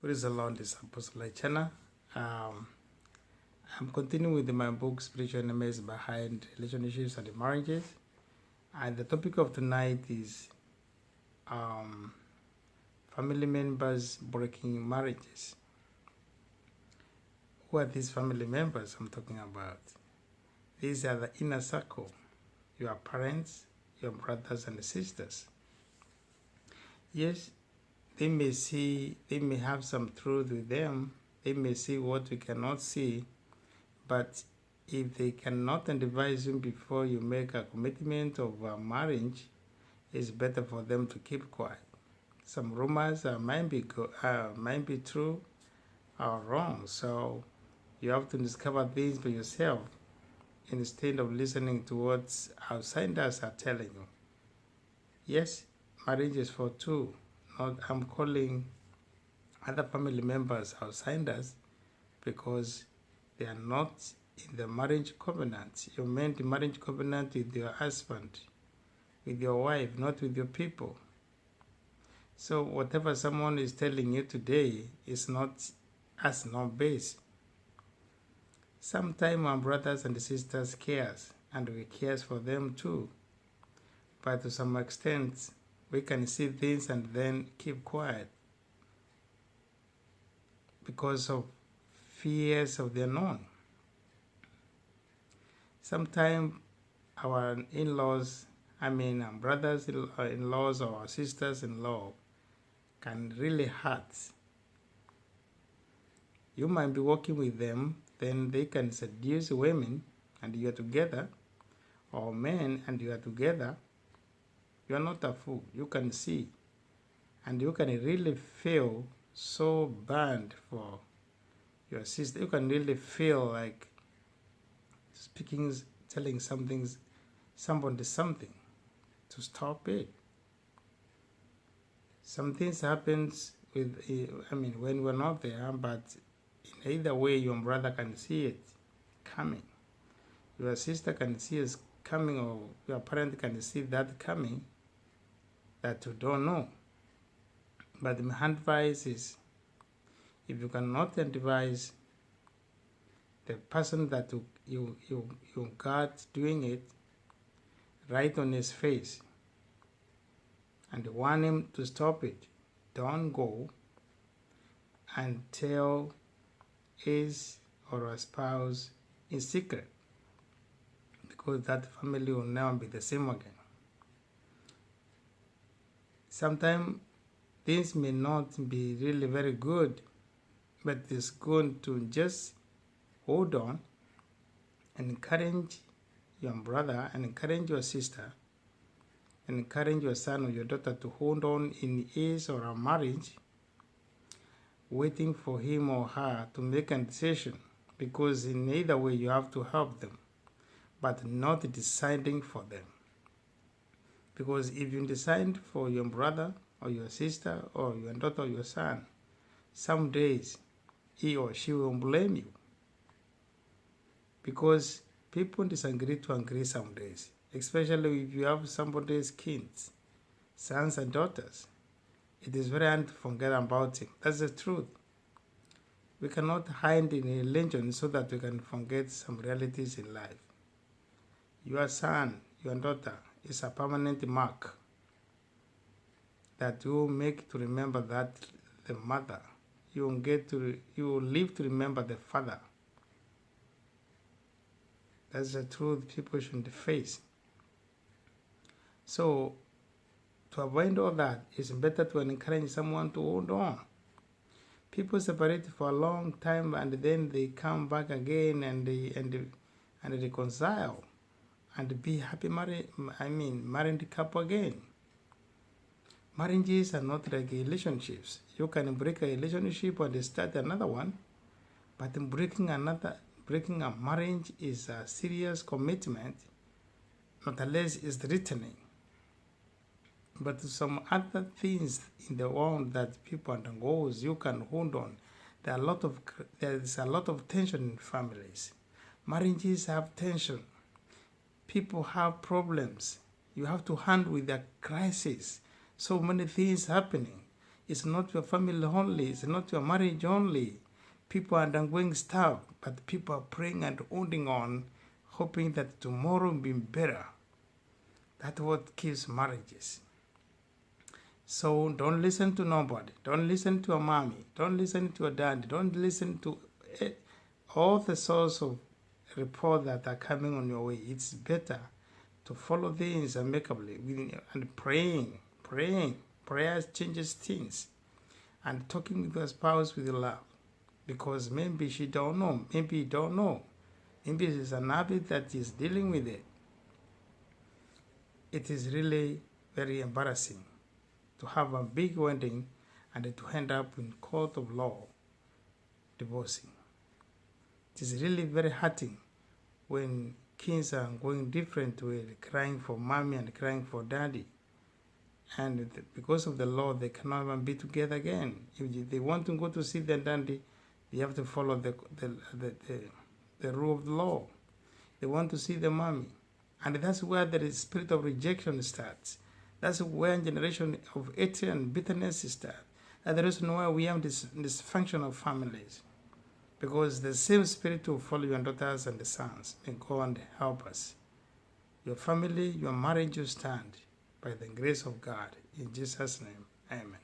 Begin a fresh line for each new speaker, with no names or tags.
Praise the Lord, this is Apostle Chana. I'm continuing with my book, Spiritual Enemies Behind Relationships and Marriages. And the topic of tonight is family members breaking marriages. Who are these family members I'm talking about? These are the inner circle, your parents, your brothers and sisters. Yes, they may have some truth with them. They may see what we cannot see, but if they cannot advise you before you make a commitment of a marriage, it's better for them to keep quiet. Some rumors might be true or wrong, so you have to discover things for yourself instead of listening to what outsiders are telling you. Yes, marriage is for two. I'm calling other family members outsiders because they are not in the marriage covenant. You meant the marriage covenant with your husband, with your wife, not with your people. So whatever someone is telling you today is not as no base. Sometimes our brothers and sisters cares, and we cares for them too. But to some extent, we can see things and then keep quiet because of fears of the unknown. Sometimes our in-laws, our brothers-in-laws or our sisters-in-law can really hurt. You might be working with them, then they can seduce women and you are together, or men and you are together. You are not a fool. You can see, and you can really feel so bad for your sister. You can really feel like telling somebody something to stop it. Some things happens when we're not there, but in either way, your brother can see it coming. Your sister can see it coming, or your parent can see that coming, that you don't know. But my advice is, if you cannot advise the person that you got doing it, right on his face and warn him to stop it. Don't go and tell his or her spouse in secret, because that family will never be the same again. Sometimes things may not be really very good, but it's good to just hold on and encourage your brother and encourage your sister and encourage your son or your daughter to hold on in his or her marriage, waiting for him or her to make a decision, because in either way you have to help them, but not deciding for them. Because if you decide for your brother or your sister or your daughter or your son, some days he or she will blame you. Because people disagree to agree some days, especially if you have somebody's kids, sons and daughters. It is very hard to forget about him. That's the truth. We cannot hide in a religion so that we can forget some realities in life. Your son, your daughter is a permanent mark that you will make to remember that the mother. You will live to remember the father. That's the truth people should face. So, to avoid all that, it's better to encourage someone to hold on. People separate for a long time and then they come back again and they reconcile and be happy married couple again. Marriages are not like relationships. You can break a relationship and start another one, but breaking a marriage is a serious commitment, not unless it's threatening. But some other things in the world that people undergo, you can hold on. There is a lot of tension in families. Marriages have tension. People have problems. You have to handle with the crisis. So many things happening. It's not your family only. It's not your marriage only. People are undergoing stuff, but people are praying and holding on, hoping that tomorrow will be better. That's what keeps marriages. So don't listen to nobody. Don't listen to a mommy. Don't listen to a daddy. Don't listen to all the sorts of reports that are coming on your way. It's better to follow things amicably and praying. Prayer changes things. And talking with your spouse with love. Because maybe she don't know. Maybe you don't know. Maybe it's an habit that is dealing with it. It is really very embarrassing to have a big wedding and to end up in court of law divorcing. It is really very hurting when kids are going different ways, crying for mommy and crying for daddy. And because of the law, they cannot even be together again. If they want to go to see their daddy, they have to follow the rule of the law. They want to see the mommy. And that's where the spirit of rejection starts. That's where generation of hate and bitterness starts. And the reason why we have this dysfunction of families. Because the same spirit will follow your daughters and the sons. May God help us. Your family, your marriage will stand by the grace of God. In Jesus' name, amen.